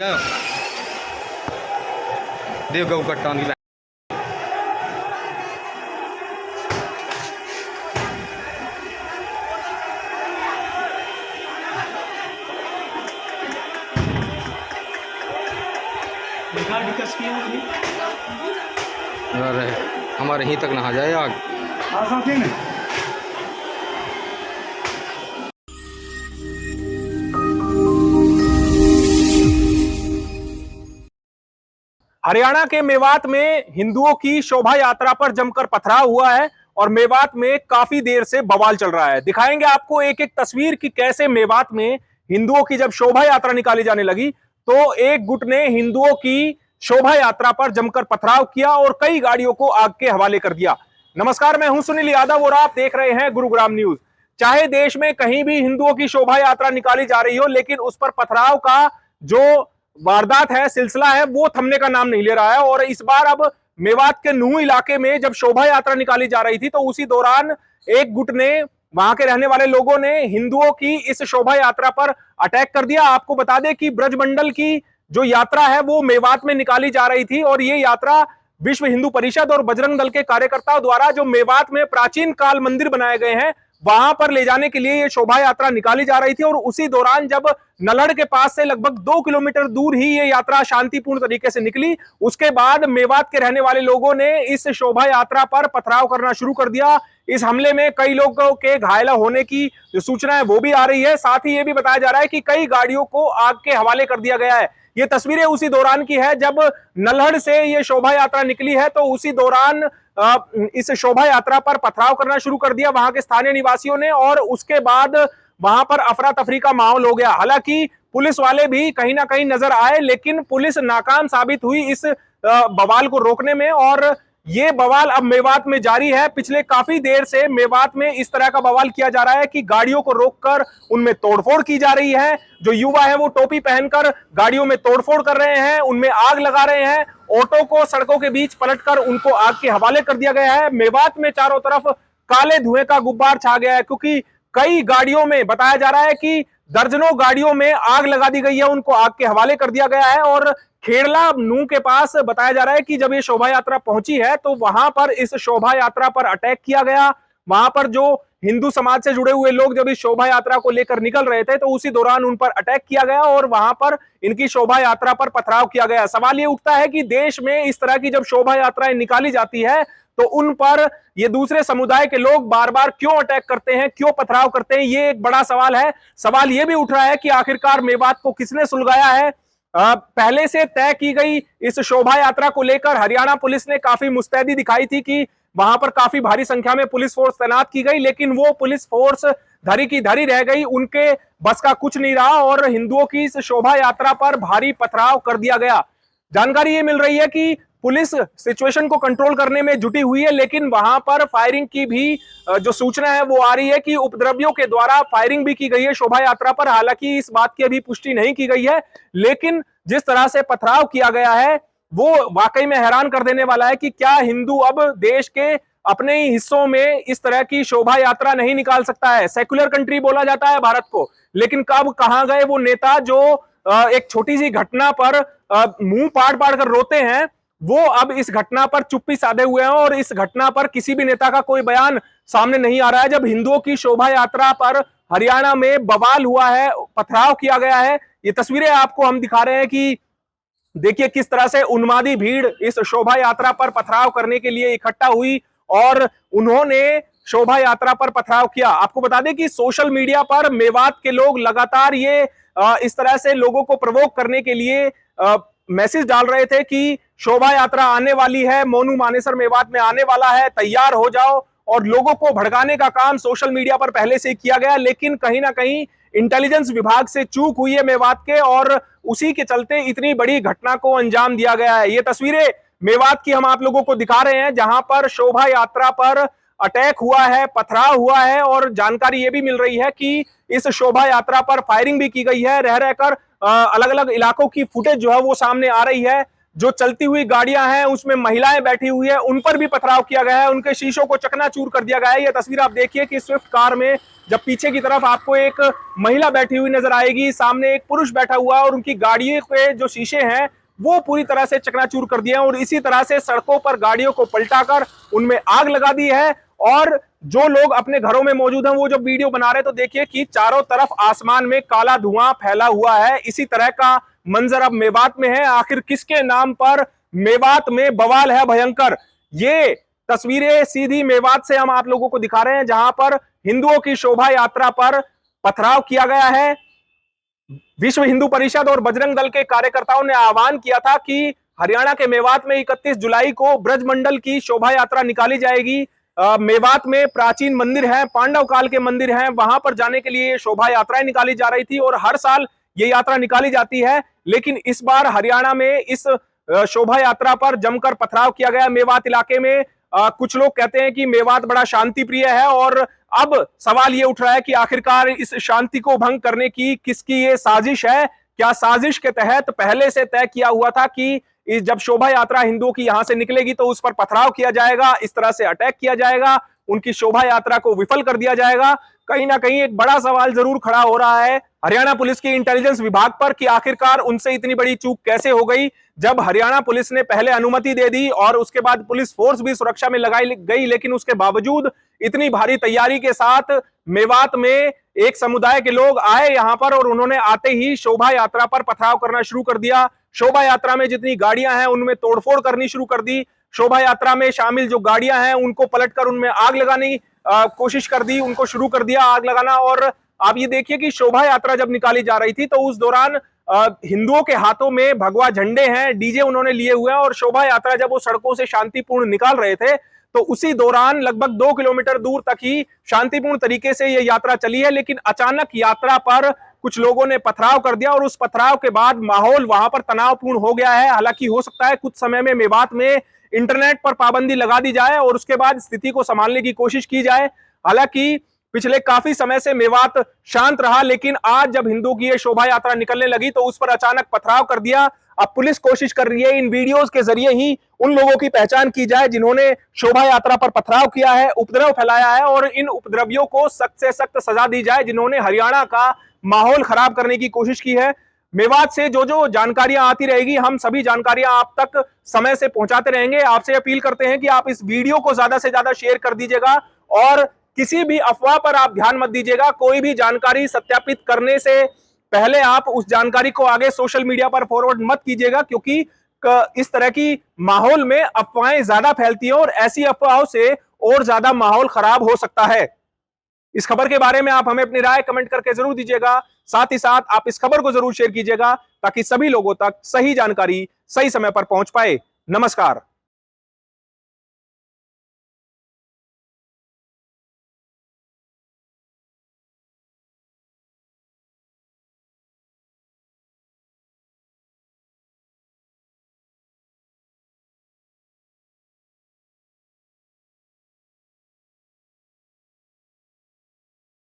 देव गौ कट्टा नहीं अरे हमारे यहीं तक नहा जाए आग। हरियाणा के मेवात में हिंदुओं की शोभा यात्रा पर जमकर पथराव हुआ है और मेवात में काफी देर से बवाल चल रहा है। दिखाएंगे आपको एक एक तस्वीर कि कैसे मेवात में हिंदुओं की जब शोभा यात्रा निकाली जाने लगी तो एक गुट ने हिंदुओं की शोभा यात्रा पर जमकर पथराव किया और कई गाड़ियों को आग के हवाले कर दिया। नमस्कार, मैं हूं सुनील यादव और आप देख रहे हैं गुरुग्राम न्यूज। चाहे देश में कहीं भी हिंदुओं की शोभा यात्रा निकाली जा रही हो, लेकिन उस पर पथराव का जो वारदात है, सिलसिला है, वो थमने का नाम नहीं ले रहा है। और इस बार अब मेवात के नूह इलाके में जब शोभा यात्रा निकाली जा रही थी तो उसी दौरान एक गुट ने, वहां के रहने वाले लोगों ने हिंदुओं की इस शोभा यात्रा पर अटैक कर दिया। आपको बता दें कि ब्रजमंडल की जो यात्रा है वो मेवात में निकाली जा रही थी और ये यात्रा विश्व हिंदू परिषद और बजरंग दल के कार्यकर्ताओं द्वारा जो मेवात में प्राचीन काल मंदिर बनाए गए हैं वहां पर ले जाने के लिए ये शोभा यात्रा निकाली जा रही थी। और उसी दौरान जब नलहड़ के पास से लगभग 2 किलोमीटर दूर ही ये यात्रा शांतिपूर्ण तरीके से निकली, उसके बाद मेवात के रहने वाले लोगों ने इस शोभा यात्रा पर पथराव करना शुरू कर दिया। इस हमले में कई लोगों के घायल होने की जो सूचना है वो भी आ रही है। साथ ही ये भी बताया जा रहा है कि कई गाड़ियों को आग के हवाले कर दिया गया है। ये तस्वीरें उसी दौरान की है जब नल्हड़ से ये शोभा यात्रा निकली है, तो उसी दौरान इस शोभा यात्रा पर पथराव करना शुरू कर दिया वहां के स्थानीय निवासियों ने और उसके बाद वहां पर अफरा तफरी का माहौल हो गया। हालांकि पुलिस वाले भी कहीं ना कहीं नजर आए, लेकिन पुलिस नाकाम साबित हुई इस बवाल को रोकने में और ये बवाल अब मेवात में जारी है। पिछले काफी देर से मेवात में इस तरह का बवाल किया जा रहा है कि गाड़ियों को रोककर उनमें तोड़फोड़ की जा रही है। जो युवा है वो टोपी पहनकर गाड़ियों में तोड़फोड़ कर रहे हैं, उनमें आग लगा रहे हैं, ऑटो को सड़कों के बीच पलटकर उनको आग के हवाले कर दिया गया है। मेवात में चारों तरफ काले धुएं का गुब्बार छा गया है क्योंकि कई गाड़ियों में बताया जा रहा है कि दर्जनों गाड़ियों में आग लगा दी गई है, उनको आग के हवाले कर दिया गया है। और खेड़ला नूह के पास बताया जा रहा है कि जब ये शोभा यात्रा पहुंची है तो वहां पर इस शोभा यात्रा पर अटैक किया गया। वहां पर जो हिंदू समाज से जुड़े हुए लोग जब इस शोभा यात्रा को लेकर निकल रहे थे तो उसी दौरान उन पर अटैक किया गया और वहां पर इनकी शोभा यात्रा पर पथराव किया गया। सवाल ये उठता है कि देश में इस तरह की जब शोभा यात्राएं निकाली जाती है तो उन पर ये दूसरे समुदाय के लोग बार बार क्यों अटैक करते हैं, क्यों पथराव करते हैं, ये एक बड़ा सवाल है। सवाल ये भी उठ रहा है कि आखिरकार मेवात को किसने सुलगाया है। पहले से तय की गई इस शोभा यात्रा को लेकर हरियाणा पुलिस ने काफी मुस्तैदी दिखाई थी कि वहां पर काफी भारी संख्या में पुलिस फोर्स तैनात की गई, लेकिन वो पुलिस फोर्स धरी की धरी रह गई, उनके बस का कुछ नहीं रहा और हिंदुओं की इस शोभा यात्रा पर भारी पथराव कर दिया गया। जानकारी ये मिल रही है कि पुलिस सिचुएशन को कंट्रोल करने में जुटी हुई है, लेकिन वहां पर फायरिंग की भी जो सूचना है वो आ रही है कि उपद्रवियों के द्वारा फायरिंग भी की गई है शोभा यात्रा पर। हालांकि इस बात की अभी पुष्टि नहीं की गई है, लेकिन जिस तरह से पथराव किया गया है वो वाकई में हैरान कर देने वाला है कि क्या हिंदू अब देश के अपने ही हिस्सों में इस तरह की शोभा यात्रा नहीं निकाल सकता है। सेक्युलर कंट्री बोला जाता है भारत को, लेकिन कब कहां गए वो नेता जो एक छोटी सी घटना पर मुंह पाड़ पाड़ कर रोते हैं, वो अब इस घटना पर चुप्पी साधे हुए हैं और इस घटना पर किसी भी नेता का कोई बयान सामने नहीं आ रहा है। जब हिंदुओं की शोभा यात्रा पर हरियाणा में बवाल हुआ है, पथराव किया गया है, ये तस्वीरें आपको हम दिखा रहे हैं कि देखिए किस तरह से उन्मादी भीड़ इस शोभा यात्रा पर पथराव करने के लिए इकट्ठा हुई और उन्होंने शोभा यात्रा पर पथराव किया। आपको बता दें कि सोशल मीडिया पर मेवात के लोग लगातार ये इस तरह से लोगों को प्रवोक करने के लिए मैसेज डाल रहे थे कि शोभा यात्रा आने वाली है, मोनू मानेसर मेवात में आने वाला है, तैयार हो जाओ। और लोगों को भड़काने का काम सोशल मीडिया पर पहले से किया गया, लेकिन कहीं ना कहीं इंटेलिजेंस विभाग से चूक हुई है मेवात के और उसी के चलते इतनी बड़ी घटना को अंजाम दिया गया है। ये तस्वीरें मेवात की हम आप लोगों को दिखा रहे हैं जहां पर शोभा यात्रा पर अटैक हुआ है, पथराव हुआ है और जानकारी ये भी मिल रही है कि इस शोभा यात्रा पर फायरिंग भी की गई है। रह रहकर अलग अलग इलाकों की फुटेज जो है वो सामने आ रही है जो चलती हुई गाड़ियां हैं उसमें महिलाएं बैठी हुई है, उन पर भी पथराव किया गया है, उनके शीशों को चकनाचूर कर दिया गया है। यह तस्वीर आप देखिए कि स्विफ्ट कार में जब पीछे की तरफ आपको एक महिला बैठी हुई नजर आएगी, सामने एक पुरुष बैठा हुआ और उनकी गाड़ियों के जो शीशे हैं वो पूरी तरह से चकनाचूर कर दिए हैं और इसी तरह से सड़कों पर गाड़ियों को पलटाकर उनमें आग लगा दी है। और जो लोग अपने घरों में मौजूद हैं वो जब वीडियो बना रहे हैं तो देखिए कि चारों तरफ आसमान में काला धुआं फैला हुआ है। इसी तरह का मंजर अब मेवात में है। आखिर किसके नाम पर मेवात में बवाल है भयंकर? ये तस्वीरें सीधी मेवात से हम आप लोगों को दिखा रहे हैं, जहां पर हिंदुओं की शोभा यात्रा पर पथराव किया गया है। विश्व हिंदू परिषद और बजरंग दल के कार्यकर्ताओं ने आह्वान किया था कि हरियाणा के मेवात में 31 जुलाई को ब्रजमंडल की शोभा यात्रा निकाली जाएगी। मेवात में प्राचीन मंदिर है, पांडव काल के मंदिर हैं, वहां पर जाने के लिए शोभा यात्राएं निकाली जा रही थी और हर साल ये यात्रा निकाली जाती है। लेकिन इस बार हरियाणा में इस शोभा यात्रा पर जमकर पथराव किया गया। मेवात इलाके में कुछ लोग कहते हैं कि मेवात बड़ा शांति प्रिय है और अब सवाल ये उठ रहा है कि आखिरकार इस शांति को भंग करने की किसकी ये साजिश है? क्या साजिश के तहत पहले से तय किया हुआ था कि जब शोभा यात्रा हिंदुओं की यहां से निकलेगी तो उस पर पथराव किया जाएगा, इस तरह से अटैक किया जाएगा, उनकी शोभा यात्रा को विफल कर दिया जाएगा? कहीं ना कहीं एक बड़ा सवाल जरूर खड़ा हो रहा है हरियाणा पुलिस की इंटेलिजेंस विभाग पर कि आखिरकार उनसे इतनी बड़ी चूक कैसे हो गई, जब हरियाणा पुलिस ने पहले अनुमति दे दी और उसके बाद पुलिस फोर्स भी सुरक्षा में लगाई गई, लेकिन उसके बावजूद इतनी भारी तैयारी के साथ मेवात में एक समुदाय के लोग आए यहां पर और उन्होंने आते ही शोभा यात्रा पर पथराव करना शुरू कर दिया। शोभा यात्रा में जितनी गाड़ियां हैं उनमें तोड़फोड़ करनी शुरू कर दी। शोभा यात्रा में शामिल जो गाड़ियां हैं उनको पलटकर उनमें आग लगाने कोशिश कर दी, उनको शुरू कर दिया आग लगाना। और आप ये देखिए कि शोभा यात्रा जब निकाली जा रही थी तो उस दौरान हिंदुओं के हाथों में भगवा झंडे हैं, डीजे उन्होंने लिए हुए हैं और शोभा यात्रा जब वो सड़कों से शांतिपूर्ण निकाल रहे थे तो उसी दौरान लगभग 2 किलोमीटर दूर तक ही शांतिपूर्ण तरीके से ये यात्रा चली है। लेकिन अचानक यात्रा पर कुछ लोगों ने पथराव कर दिया और उस पथराव के बाद माहौल वहां पर तनावपूर्ण हो गया है। हालांकि हो सकता है कुछ समय में मेवात में इंटरनेट पर पाबंदी लगा दी जाए और उसके बाद स्थिति को संभालने की कोशिश की जाए। हालांकि पिछले काफी समय से मेवात शांत रहा, लेकिन आज जब हिंदुओं की ये शोभा यात्रा निकलने लगी तो उस पर अचानक पथराव कर दिया। अब पुलिस कोशिश कर रही है इन वीडियोस के जरिए ही उन लोगों की पहचान की जाए जिन्होंने शोभा यात्रा पर पथराव किया है, उपद्रव फैलाया है, और इन उपद्रवियों को सख्त से सख्त सजा दी जाए जिन्होंने हरियाणा का माहौल खराब करने की कोशिश की है। मेवात से जो जो जानकारियां आती रहेगी हम सभी जानकारियां आप तक समय से पहुंचाते रहेंगे। आपसे अपील करते हैं कि आप इस वीडियो को ज्यादा से ज्यादा शेयर कर दीजिएगा और किसी भी अफवाह पर आप ध्यान मत दीजिएगा। कोई भी जानकारी सत्यापित करने से पहले आप उस जानकारी को आगे सोशल मीडिया पर फॉरवर्ड मत कीजिएगा, क्योंकि इस तरह की माहौल में अफवाहें ज्यादा फैलती हैं और ऐसी अफवाहों से और ज्यादा माहौल खराब हो सकता है। इस खबर के बारे में आप हमें अपनी राय कमेंट करके जरूर दीजिएगा। साथ ही साथ आप इस खबर को जरूर शेयर कीजिएगा ताकि सभी लोगों तक सही जानकारी सही समय पर पहुंच पाए। नमस्कार।